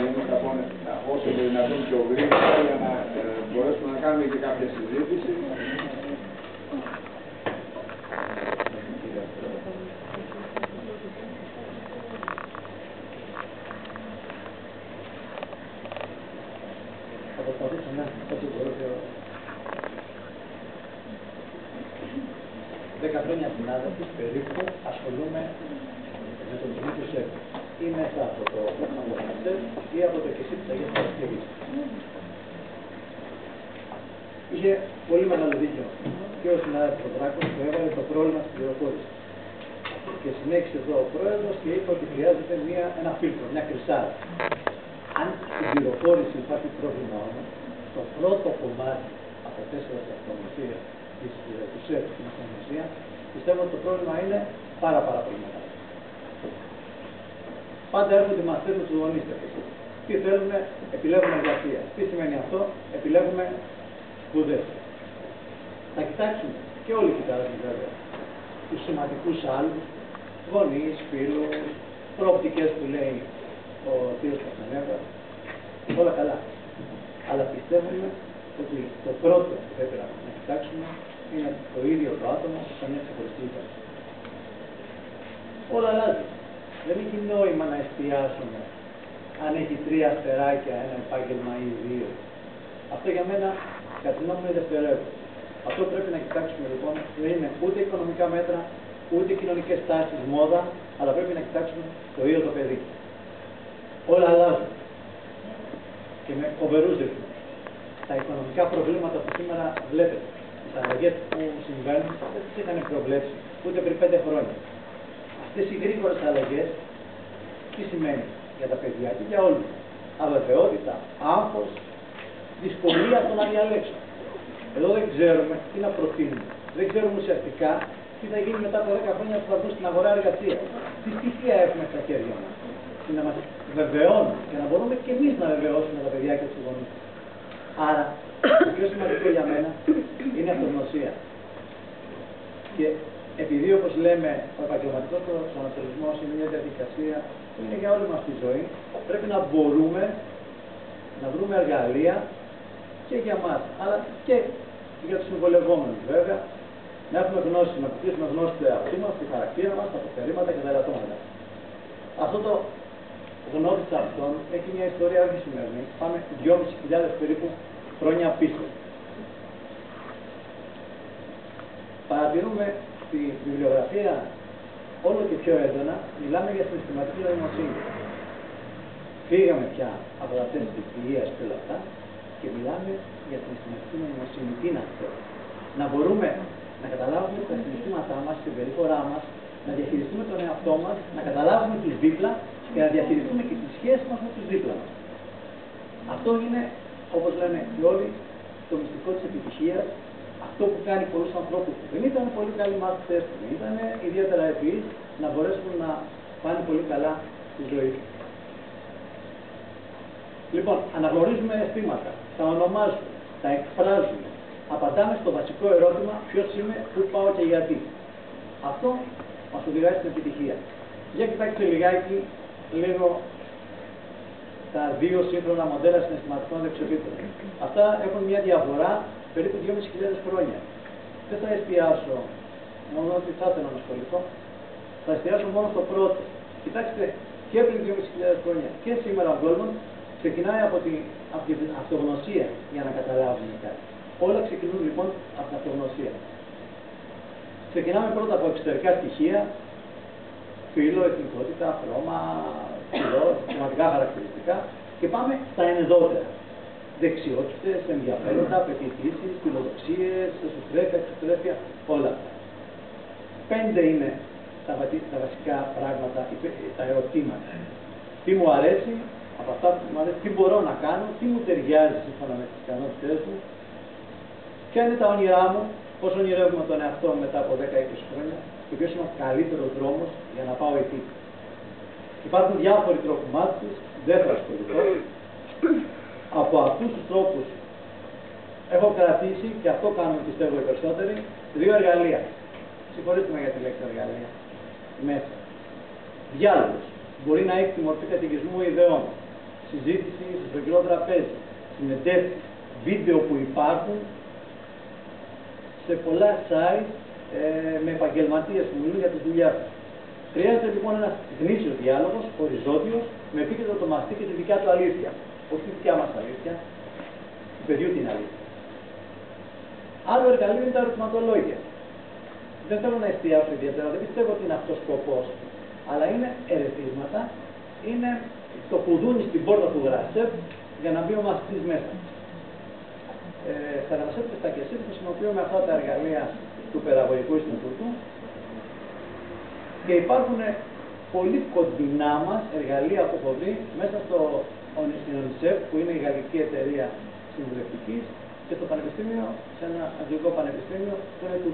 γίνει όσο το δυνατόν πιο γρήγορα για να μπορέσουμε να κάνουμε και κάποια συζήτηση. Θα προσπαθήσω να όσο μπορώ πιο... 10 χρόνια συνάδελφοι περίπου ασχολούμαι με τον Δημήτρη Σέρβο. Ή μέσα από το Αμβοναστές ή από το Εκκλησία της Αγίας Παρασκευής. Είχε πολύ μεγάλο δίκιο και ο συνάδελφος Δράκος που έβαλε το πρόβλημα στην πληροφόρηση. Και συνέχισε εδώ ο πρόεδρος και είπε ότι χρειάζεται ένα φίλτρο, μια κρυσάρα. Αν στην πληροφόρηση υπάρχει πρόβλημα όμως, το πρώτο κομμάτι από 4 στην αυτονομία του ΣΕΠ στην αυτονομία, πιστεύω ότι το πρόβλημα είναι πάρα πολύ μεγάλο. Πάντα έρχονται οι μαθητές τους γονείς. Τι θέλουμε, επιλέγουμε εργασία. Τι σημαίνει αυτό, επιλέγουμε σπουδές. Θα κοιτάξουμε και όλοι κοιτάζουν βέβαια τους σημαντικούς άλλους, γονείς, φίλους, προοπτικές που λέει ο κ. Καστανέβας, όλα καλά. Αλλά πιστεύουμε ότι το πρώτο που πρέπει να κοιτάξουμε είναι το ίδιο το άτομο σαν μια ξεχωριστή ύπαρξη. Όλα αλλάζει. Δεν έχει νόημα να εστιάσουμε αν έχει 3 αστεράκια, ένα επάγγελμα ή 2. Αυτό για μένα κατά τη γνώμη μου είναι δευτερεύον. Αυτό που πρέπει να κοιτάξουμε λοιπόν δεν είναι ούτε οικονομικά μέτρα, ούτε κοινωνικές τάσεις, μόδα, αλλά πρέπει να κοιτάξουμε το ίδιο το παιδί. Όλα αλλάζουν. Και με φοβερούς ρυθμούς. Τα οικονομικά προβλήματα που σήμερα βλέπετε, τις αλλαγές που συμβαίνουν, δεν τις είχαν προβλέψει ούτε πριν 5 χρόνια. Αυτές οι γρήγορες αλλαγές, τι σημαίνει για τα παιδιά και για όλους. Αβεβαιότητα, άγχος, δυσκολία στο να διαλέξουν. Εδώ δεν ξέρουμε τι να προτείνουμε. Δεν ξέρουμε ουσιαστικά τι θα γίνει μετά από 10 χρόνια που θα βγουν στην αγορά εργασίας. Τι στοιχεία έχουμε στα χέρια μας. Και να μας βεβαιώνουν και να μπορούμε και εμείς να βεβαιώσουμε τα παιδιά και τους γονείς. Άρα, το πιο σημαντικό για μένα είναι η αυτογνωσία. Και επειδή, όπως λέμε, ο επαγγελματικός προσανατολισμός είναι μια διαδικασία που είναι για όλη μας τη ζωή, πρέπει να μπορούμε να βρούμε εργαλεία και για μας, αλλά και για τους συμβολευόμενους βέβαια, να έχουμε γνώση, να αποκτήσουμε γνώση του εαυτού μας, του χαρακτήρα μας, τα προτερήματα και τα ελαττώματα. Αυτό το γνώση αυτών έχει μια ιστορία όχι σημερινή. Πάμε 2.500 περίπου χρόνια πίσω. Παρατηρούμε στη βιβλιογραφία όλο και πιο έντονα, μιλάμε για συναισθηματική νοημοσύνη. Φύγαμε πια από τα τεστ της υγείας και όλα αυτά και μιλάμε για συναισθηματική νοημοσύνη. Τι είναι αυτό? Να μπορούμε να καταλάβουμε τα συναισθήματά μας, την περιφορά μας, να διαχειριστούμε τον εαυτό μας, να καταλάβουμε τους δίπλα και να διαχειριστούμε και τις σχέσεις μας με τους δίπλα μας. Αυτό είναι, όπως λένε και όλοι, το μυστικό της επιτυχίας. Αυτό που κάνει πολλούς ανθρώπους που δεν ήταν πολύ καλοί μάθητες, που δεν ήταν ιδιαίτερα ευφυείς, να μπορέσουν να πάνε πολύ καλά στη ζωή. Λοιπόν, αναγνωρίζουμε αισθήματα, τα ονομάζουμε, τα εκφράζουμε. Απαντάμε στο βασικό ερώτημα ποιος είμαι, πού πάω και γιατί. Αυτό μας οδηγάει στην επιτυχία. Για κοιτάξτε λιγάκι λίγο τα 2 σύγχρονα μοντέλα συναισθηματικών δεξιοτήτων. Αυτά έχουν μια διαφορά περίπου 2.500 χρόνια. Δεν θα εστιάσω μόνο ότι θα ήθελα να ασχοληθώ. Θα εστιάσω μόνο στο πρώτο. Κοιτάξτε, και πριν 2.500 χρόνια και σήμερα ο κόσμος ξεκινάει από την αυτογνωσία για να καταλάβουμε κάτι. Όλα ξεκινούν λοιπόν από την αυτογνωσία. Ξεκινάμε πρώτα από εξωτερικά στοιχεία, φύλο, εθνικότητα, χρώμα, σημαντικά χαρακτηριστικά και πάμε στα ενεδότερα. Δεξιότητες, ενδιαφέροντα, πεποιθήσεις, φιλοδοξίες, εσωστρέφεια, εξωστρέφεια, όλα αυτά. 5 είναι τα βασικά πράγματα, τα ερωτήματα. Τι μου αρέσει, από αυτά που μου αρέσει, τι μπορώ να κάνω, τι μου ταιριάζει σύμφωνα με τις ικανότητές μου, ποια είναι τα όνειρά μου, πώς ονειρεύουμε τον εαυτό μετά από 10-20 χρόνια και ποιος είναι ο καλύτερος δρόμος για να πάω εκεί. Υπάρχουν διάφοροι τρόποι μάθησης, δεν θα ασχοληθώ. Από αυτούς τους τρόπους έχω κρατήσει, και αυτό κάνουν πιστεύω οι περισσότεροι, 2 εργαλεία. Συγχωρείτε με για τη λέξη εργαλεία. Μέσα. Διάλογος. Μπορεί να έχει τη μορφή κατηγισμού ιδεών. συζήτηση στο κοινό τραπέζι, συνεντεύξεις, βίντεο που υπάρχουν σε πολλά site με επαγγελματίες που μιλούν για τις δουλειές τους. Χρειάζεται λοιπόν ένας γνήσιος διάλογος, οριζόντιος, με επίκεντρο το μαθητή και τη δικιά του αλήθεια. Όχι τη δικιά μας αλήθεια, του παιδιού την αλήθεια. Άλλο εργαλείο είναι τα ερωτηματολόγια. Δεν θέλω να εστιάσω ιδιαίτερα, δεν πιστεύω ότι είναι αυτός ο σκοπός, αλλά είναι ερεθίσματα, είναι το κουδούνι στην πόρτα του γρασέπ για να μπει ο μαθητής μέσα. Στα γρασέπ και στα κεσίπ χρησιμοποιούμε αυτά τα εργαλεία του Παιδαγωγικού Ινστιτούτου και υπάρχουν πολύ κοντινά μας εργαλεία που έχω δει μέσα στην UNICEF, που είναι η γαλλική εταιρεία συμβουλευτικής, και στο πανεπιστήμιο, σε ένα αγγλικό πανεπιστήμιο που είναι του